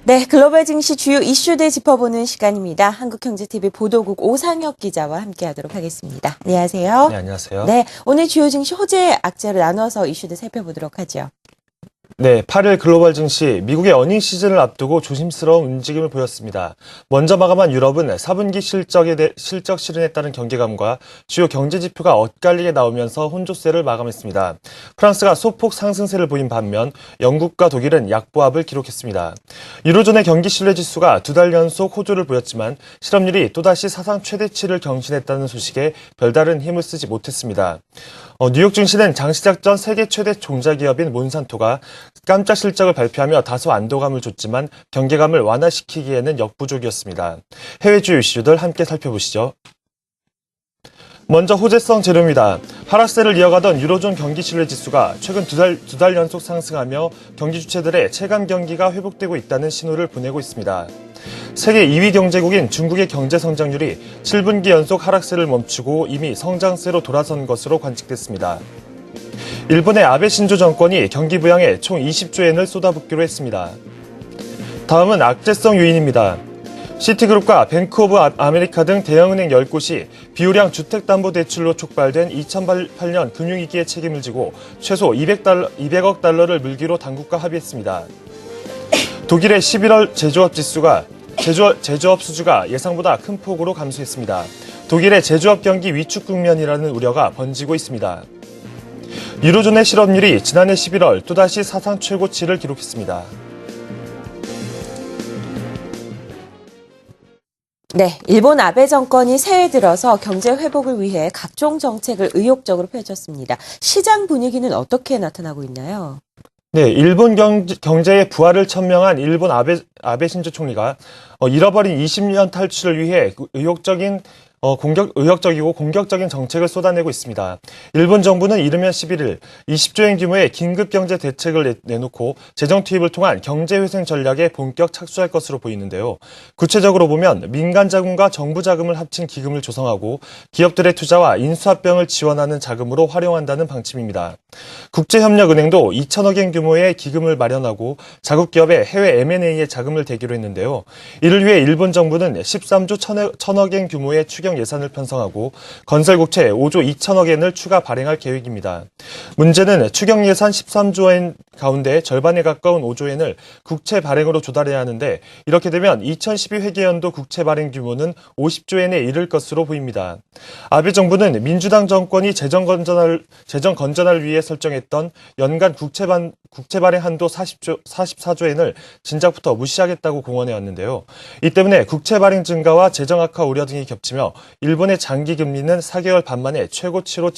네, 글로벌 증시 주요 이슈들 짚어보는 시간입니다. 한국경제TV 보도국 오상혁 기자와 함께하도록 하겠습니다. 안녕하세요. 네, 안녕하세요. 네, 오늘 주요 증시 호재, 악재로 나눠서 이슈들 살펴보도록 하죠. 네, 8일 글로벌 증시 미국의 어닝 시즌을 앞두고 조심스러운 움직임을 보였습니다. 먼저 마감한 유럽은 4분기 실적 실현에 따른 경계감과 주요 경제 지표가 엇갈리게 나오면서 혼조세를 마감했습니다. 프랑스가 소폭 상승세를 보인 반면 영국과 독일은 약보합을 기록했습니다. 유로존의 경기 신뢰 지수가 두 달 연속 호조를 보였지만 실업률이 또다시 사상 최대치를 경신했다는 소식에 별다른 힘을 쓰지 못했습니다. 뉴욕 증시는 장시작 전 세계 최대 종자기업인 몬산토가 깜짝 실적을 발표하며 다소 안도감을 줬지만 경계감을 완화시키기에는 역부족이었습니다. 해외 주요 이슈들 함께 살펴보시죠. 먼저 호재성 재료입니다. 하락세를 이어가던 유로존 경기 신뢰 지수가 최근 두 달 연속 상승하며 경기 주체들의 체감 경기가 회복되고 있다는 신호를 보내고 있습니다. 세계 2위 경제국인 중국의 경제 성장률이 7분기 연속 하락세를 멈추고 이미 성장세로 돌아선 것으로 관측됐습니다. 일본의 아베 신조 정권이 경기 부양에 총 20조엔을 쏟아붓기로 했습니다. 다음은 악재성 요인입니다. 시티그룹과 뱅크 오브 아메리카 등 대형은행 10곳이 비우량 주택담보대출로 촉발된 2008년 금융위기의 책임을 지고 최소 200억 달러를 물기로 당국과 합의했습니다. 독일의 11월 제조업 수주가 예상보다 큰 폭으로 감소했습니다. 독일의 제조업 경기 위축 국면이라는 우려가 번지고 있습니다. 유로존의 실업률이 지난해 11월 또다시 사상 최고치를 기록했습니다. 네, 일본 아베 정권이 새해 들어서 경제 회복을 위해 각종 정책을 의욕적으로 펼쳤습니다. 시장 분위기는 어떻게 나타나고 있나요? 네, 일본 경제의 부활을 천명한 일본 아베 신조 총리가 잃어버린 20년 탈출을 위해 의욕적이고 공격적인 정책을 쏟아내고 있습니다. 일본 정부는 이르면 11일 20조엔 규모의 긴급 경제 대책을 내놓고 재정 투입을 통한 경제 회생 전략에 본격 착수할 것으로 보이는데요. 구체적으로 보면 민간 자금과 정부 자금을 합친 기금을 조성하고 기업들의 투자와 인수합병을 지원하는 자금으로 활용한다는 방침입니다. 국제협력은행도 2천억엔 규모의 기금을 마련하고 자국 기업의 해외 M&A에 자금을 대기로 했는데요. 이를 위해 일본 정부는 13조 1천억엔 규모의 추경 예산을 편성하고 건설국채 5조 2천억엔을 추가 발행할 계획입니다. 문제는 추경 예산 13조엔 가운데 절반에 가까운 5조엔을 국채 발행으로 조달해야 하는데 이렇게 되면 2012 회계연도 국채 발행 규모는 50조엔에 이를 것으로 보입니다. 아베 정부는 민주당 정권이 재정 건전을 위해 설정했던 연간 국채 발행 한도 44조엔을 진작부터 무시하겠다고 공언해왔는데요. 이 때문에 국채 발행 증가와 재정 악화 우려 등이 겹치며 일본의 장기 금리는 4개월 반 만에 최고치로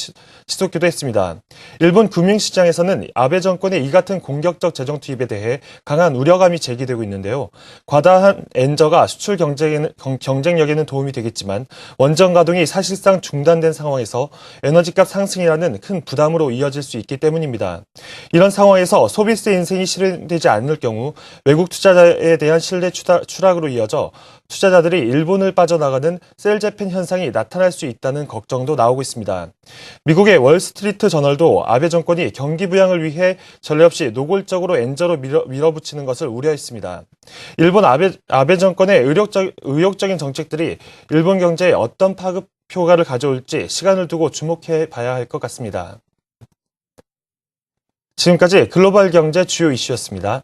치솟기도 했습니다. 일본 금융시장에서는 아베 정권의 이 같은 공격적 재정 투입에 대해 강한 우려감이 제기되고 있는데요. 과다한 엔저가 수출 경쟁력에는 도움이 되겠지만 원전 가동이 사실상 중단된 상황에서 에너지값 상승이라는 큰 부담으로 이어질 수 있기 때문입니다. 이런 상황에서 소비세 인생이 실현되지 않을 경우 외국 투자자에 대한 신뢰 추락으로 이어져 투자자들이 일본을 빠져나가는 셀재팬 현상이 나타날 수 있다는 걱정도 나오고 있습니다. 미국의 월스트리트 저널도 아베 정권이 경기 부양을 위해 전례 없이 노골적으로 엔저로 밀어붙이는 것을 우려했습니다. 일본 아베 정권의 의욕적인 정책들이 일본 경제에 어떤 파급 효과를 가져올지 시간을 두고 주목해 봐야 할 것 같습니다. 지금까지 글로벌 경제 주요 이슈였습니다.